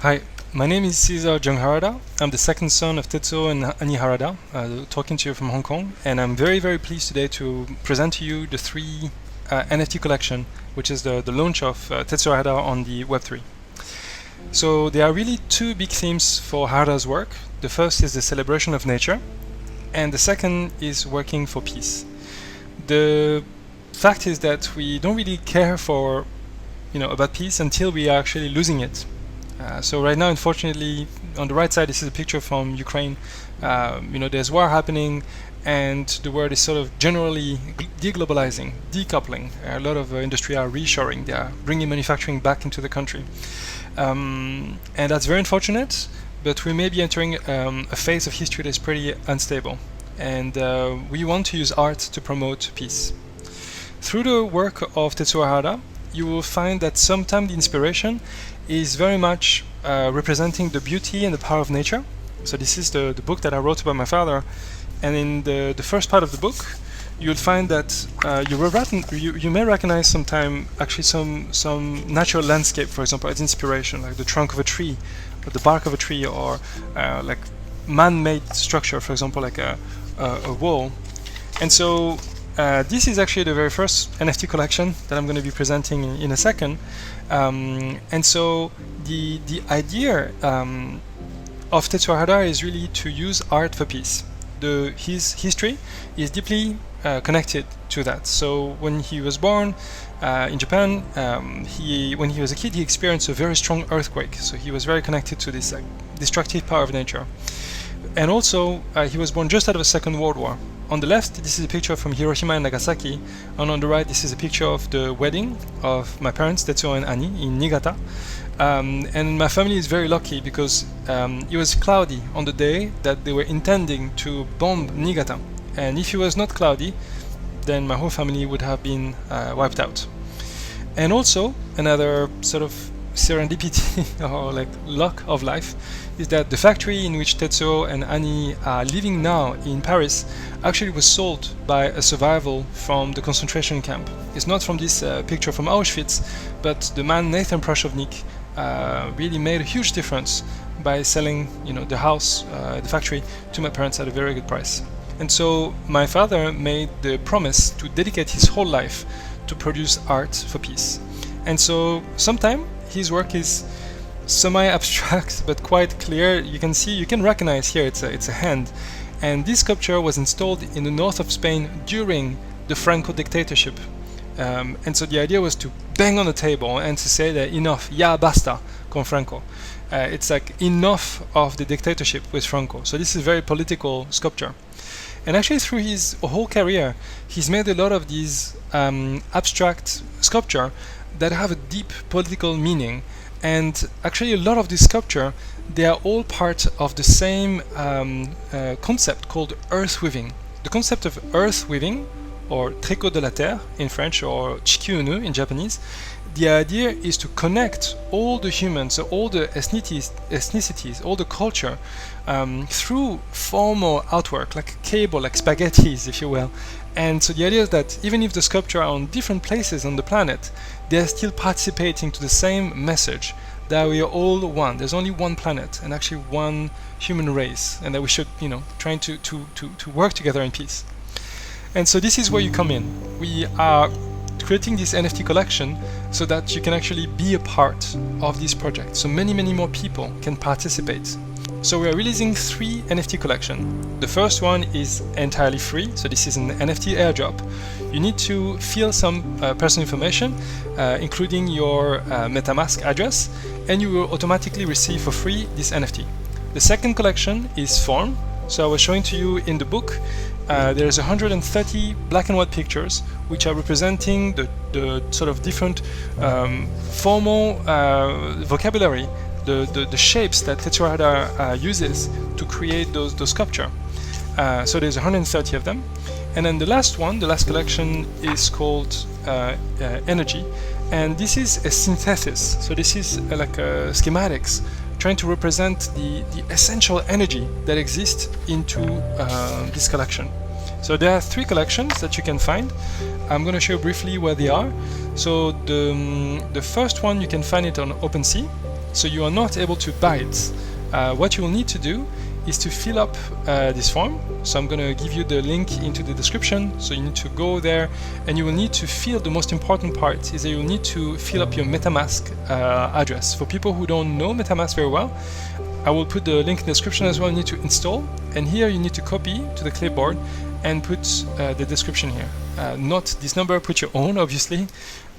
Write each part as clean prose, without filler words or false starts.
Hi, my name is Cesar Harada. I'm the second son of Tetsuo and Ani Harada, talking to you from Hong Kong, and I'm very pleased today to present to you the three NFT collection, which is the launch of Tetsuo Harada on the Web3. So there are really two big themes for Harada's work. The first is the celebration of nature, and the second is working for peace. The fact is that we don't really care for about peace until we are actually losing it. So right now, unfortunately, on the right side, this is a picture from Ukraine. There's war happening, and the world is sort of generally deglobalizing, decoupling. A lot of industry are reshoring. They are bringing manufacturing back into the country, and that's very unfortunate. But we may be entering a phase of history that's pretty unstable, and we want to use art to promote peace. Through the work of Tetsuo Harada, you will find that sometimes the inspiration is very much representing the beauty and the power of nature. So this is the book that I wrote about my father, and in the first part of the book, you'll find that you may recognize sometime actually some natural landscape, for example, as inspiration, like the trunk of a tree, or the bark of a tree, or like man-made structure, for example, like a wall. And so this is actually the very first NFT collection that I'm going to be presenting in a second. And so the idea of Tetsuo Harada is really to use art for peace. His history is deeply connected to that. So when he was born in Japan, when he was a kid, he experienced a very strong earthquake. So he was very connected to this destructive power of nature. And also, he was born just out of the Second World War. On the left, this is a picture from Hiroshima and Nagasaki, and on the right, this is a picture of the wedding of my parents, Tetsuo and Ani, in Niigata. And my family is very lucky because it was cloudy on the day that they were intending to bomb Niigata. And if it was not cloudy, then my whole family would have been wiped out. And also, another sort of serendipity or like luck of life is that the factory in which Tetsuo and Ani are living now in Paris actually was sold by a survival from the concentration camp. It's not from this picture from Auschwitz, but the man Nathan Prashovnik really made a huge difference by selling the house, the factory, to my parents at a very good price. And so my father made the promise to dedicate his whole life to produce art for peace. And so sometime his work is semi-abstract but quite clear. You can recognize here it's a hand, and this sculpture was installed in the north of Spain during the Franco dictatorship, and so the idea was to bang on the table and to say that enough, ya basta con Franco. It's like enough of the dictatorship with Franco. So this is a very political sculpture, and actually through his whole career he's made a lot of these abstract sculpture that have a deep political meaning. And actually a lot of this sculpture, they are all part of the same concept called earth weaving. The concept of earth weaving, or tricot de la terre in French, or chikyu-unu in Japanese, the idea is to connect all the humans, so all the ethnicities, all the culture, through formal artwork, like a cable, like spaghettis, if you will. And so the idea is that even if the sculpture are on different places on the planet, they're still participating to the same message, that we are all one. There's only one planet and actually one human race, and that we should, trying to work together in peace. And so this is where you come in. We are creating this NFT collection so that you can actually be a part of this project. So many more people can participate. So we are releasing 3 NFT collections. The first one is entirely free, so this is an NFT airdrop. You need to fill some personal information, including your MetaMask address, and you will automatically receive for free this NFT. The second collection is form. So I was showing to you in the book, there's 130 black and white pictures which are representing the sort of different formal vocabulary, the shapes that Tetsuo Harada uses to create those sculpture. So there's 130 of them. And then the last collection is called Energy. And this is a synthesis. So this is like schematics trying to represent the essential energy that exists into this collection. So there are 3 collections that you can find. I'm going to show briefly where they are. So the first one, you can find it on OpenSea. so you are not able to buy it. What you will need to do is to fill up this form. So I'm going to give you the link into the description. So you need to go there, and you will need to fill the most important part is that you will need to fill up your MetaMask address. For people who don't know MetaMask very well, I will put the link in the description as well. You need to install, and here you need to copy to the clipboard and put the description here. Not this number, put your own, obviously.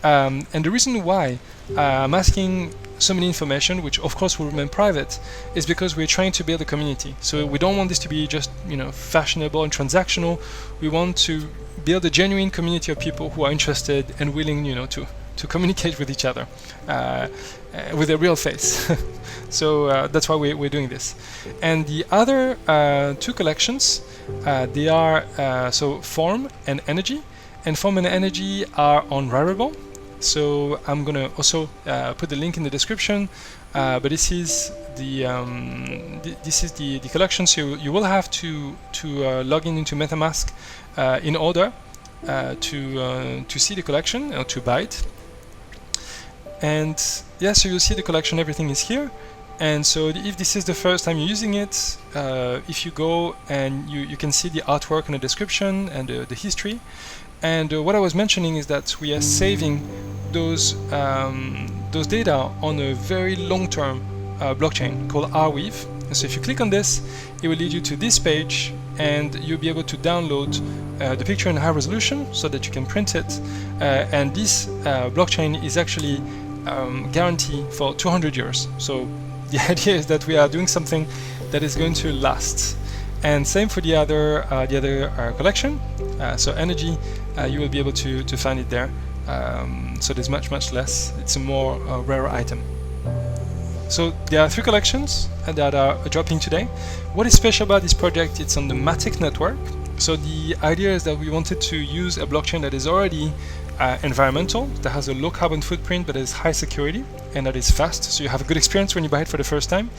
And the reason why I'm asking so many information, which of course will remain private, is because we're trying to build a community. So we don't want this to be just fashionable and transactional. We want to build a genuine community of people who are interested and willing, to communicate with each other with a real face. So that's why we're doing this. And the other two collections, they are so Form and Energy. And Form and Energy are on Rarible. So I'm gonna also put the link in the description. But this is the collection. So you will have to log in into MetaMask in order to see the collection or to buy it. And yeah, so you'll see the collection. Everything is here. And so if this is the first time you're using it, if you go and you can see the artwork and the description and the history. And what I was mentioning is that we are saving those data on a very long-term blockchain called Arweave. And so if you click on this, it will lead you to this page, and you'll be able to download the picture in high resolution so that you can print it. And this blockchain is actually guaranteed for 200 years. So the idea is that we are doing something that is going to last. And same for the other collection. So Energy, you will be able to find it there. So there's much less. It's a more rare item. So there are 3 collections that are dropping today. What is special about this project? It's on the Matic network. So the idea is that we wanted to use a blockchain that is already environmental, that has a low carbon footprint, but is high security, and that is fast. So you have a good experience when you buy it for the first time.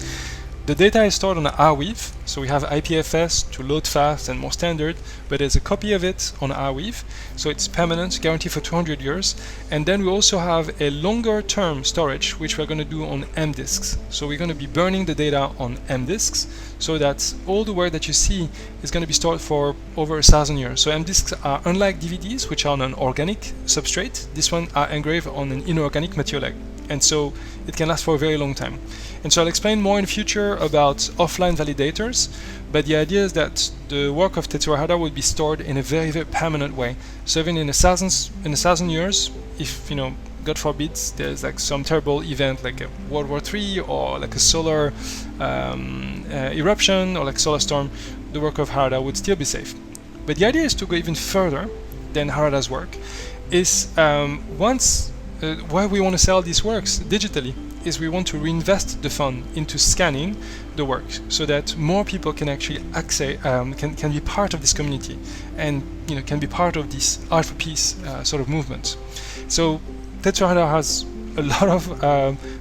The data is stored on Arweave, so we have IPFS to load fast and more standard, but there's a copy of it on Arweave, so it's permanent, guaranteed for 200 years. And then we also have a longer term storage, which we're going to do on M disks. So we're going to be burning the data on M disks, so that all the work that you see is going to be stored for over 1,000 years. So M disks are unlike DVDs, which are on an organic substrate. This one are engraved on an inorganic material, and so it can last for a very long time. And so I'll explain more in the future about offline validators, but the idea is that the work of Tetsuo Harada will be stored in a very permanent way. So even in 1,000 years, if God forbid there's like some terrible event like a World War III or like a solar eruption or like solar storm, the work of Harada would still be safe. But the idea is to go even further than Harada's work. Is why we want to sell these works digitally is we want to reinvest the fund into scanning the work so that more people can actually access, can be part of this community, and can be part of this art for peace sort of movement. So Tetsuo Harada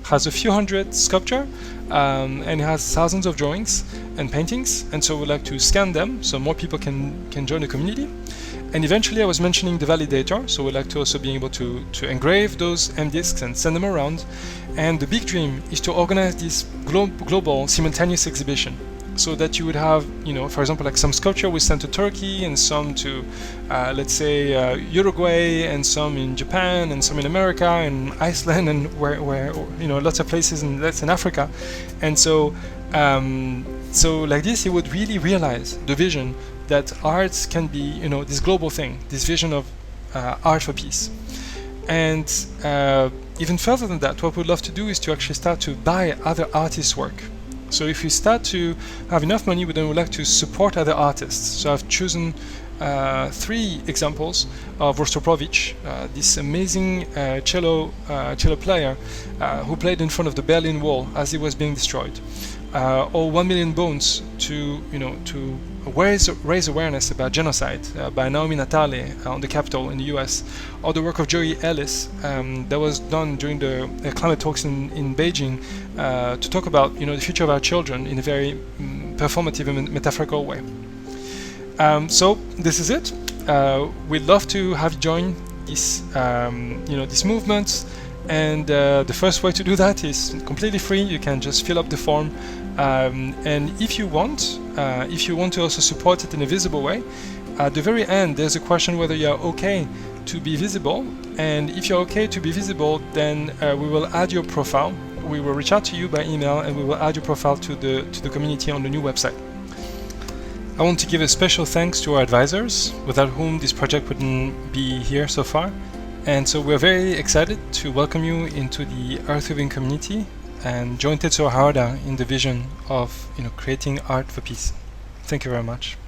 has a few hundred sculpture, and it has thousands of drawings and paintings, and so we'd like to scan them so more people can join the community. And eventually I was mentioning the validator, so we'd like to also be able to engrave those M disks and send them around. And the big dream is to organize this global simultaneous exhibition, so that you would have, for example, like some sculpture we sent to Turkey, and some to, let's say, Uruguay, and some in Japan, and some in America, and Iceland, and where lots of places in Latin Africa. And so like this, you would really realize the vision that arts can be, this global thing, this vision of art for peace. And even further than that, what we'd love to do is to actually start to buy other artists' work. So if we start to have enough money, then we'd like to support other artists. So I've chosen 3 examples of Rostropovich, this amazing cello player who played in front of the Berlin Wall as it was being destroyed. Or 1 Million Bones to raise awareness about genocide by Naomi Natale on the Capitol in the US, or the work of Joey Ellis that was done during the climate talks in Beijing to talk about the future of our children in a very performative and metaphorical way. So this is it. We'd love to have you join this this movement. And the first way to do that is completely free. You can just fill up the form, and if you want to also support it in a visible way, at the very end there's a question whether you're okay to be visible. And if you're okay to be visible, then we will add your profile. We will reach out to you by email, and we will add your profile to the community on the new website. I want to give a special thanks to our advisors, without whom this project wouldn't be here so far. And so we're very excited to welcome you into the Earth Weaving community and join Tetsuo Harada in the vision of creating art for peace. Thank you very much.